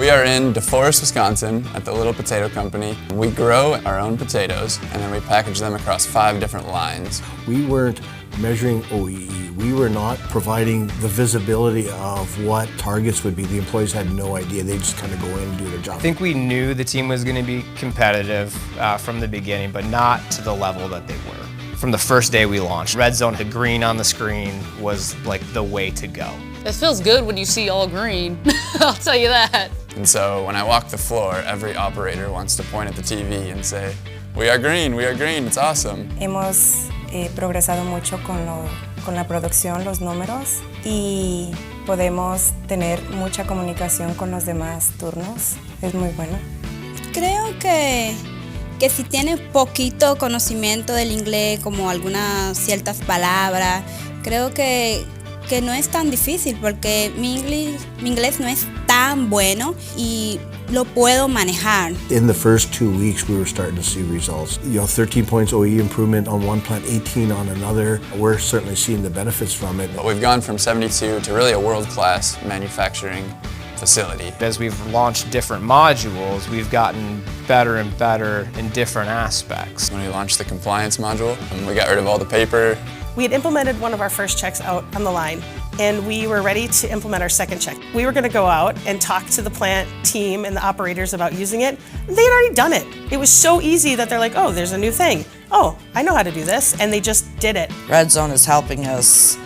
We are in DeForest, Wisconsin at the Little Potato Company. We grow our own potatoes and then we package them across 5 different lines. We weren't measuring OEE. We were not providing the visibility of what targets would be. The employees had no idea. They just kind of go in and do their job. I think we knew the team was going to be competitive from the beginning, but not to the level that they were. From the first day we launched, Redzone, the green on the screen was like the way to go. It feels good when you see all green, I'll tell you that. And so when I walk the floor, every operator wants to point at the TV and say, we are green, it's awesome. Hemos progresado mucho con la producción, los números, y podemos tener mucha comunicación con los demás turnos. Es muy bueno. Creo que si tienes poquito conocimiento del inglés, como algunas ciertas palabras, creo que no es tan difícil porque mi inglés no es tan bueno y lo puedo manejar. In the first 2 weeks, we were starting to see results. 13 points OE improvement on one plant, 18 on another. We're certainly seeing the benefits from it. But we've gone from 72 to really a world-class manufacturing facility. As we've launched different modules, we've gotten better and better in different aspects. When we launched the compliance module, we got rid of all the paper. We had implemented one of our first checks out on the line, and we were ready to implement our second check. We were going to go out and talk to the plant team and the operators about using it. They had already done it. It was so easy that they're like, oh, there's a new thing. Oh, I know how to do this, and they just did it. Redzone is helping us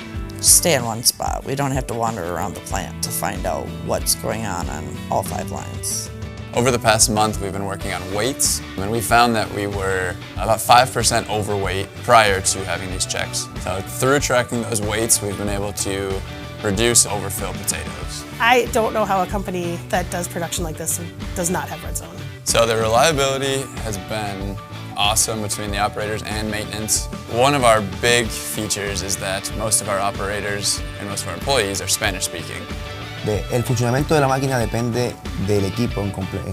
stay in one spot. We don't have to wander around the plant to find out what's going on all 5 lines. Over the past month, we've been working on weights, and we found that we were about 5% overweight prior to having these checks. So through tracking those weights, we've been able to reduce overfill potatoes. I don't know how a company that does production like this does not have Redzone. So the reliability has been awesome between the operators and maintenance. One of our big features is that most of our operators and most of our employees are Spanish speaking. El funcionamiento de la máquina depende del equipo en completo.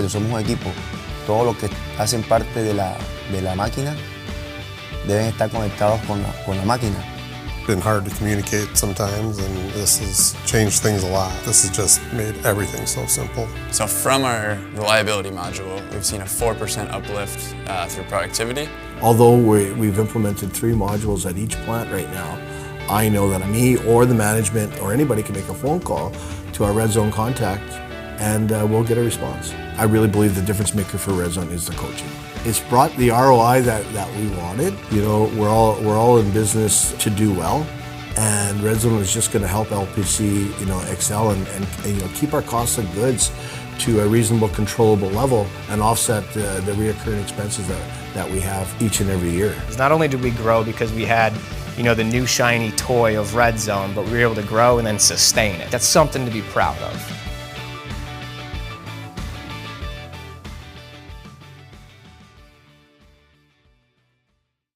Somos un equipo. Todos los que hacen parte de la máquina deben estar conectados con la máquina. It's been hard to communicate sometimes, and this has changed things a lot. This has just made everything so simple. So from our reliability module, we've seen a 4% uplift through productivity. Although we've implemented 3 modules at each plant right now, I know that me or the management or anybody can make a phone call to our Redzone contact and we'll get a response. I really believe the difference maker for Redzone is the coaching. It's brought the ROI that we wanted. You know, we're all in business to do well, and Redzone is just going to help LPC, excel and keep our costs of goods to a reasonable, controllable level and offset the reoccurring expenses that we have each and every year. Not only did we grow because we had the new shiny toy of Redzone, but we were able to grow and then sustain it. That's something to be proud of.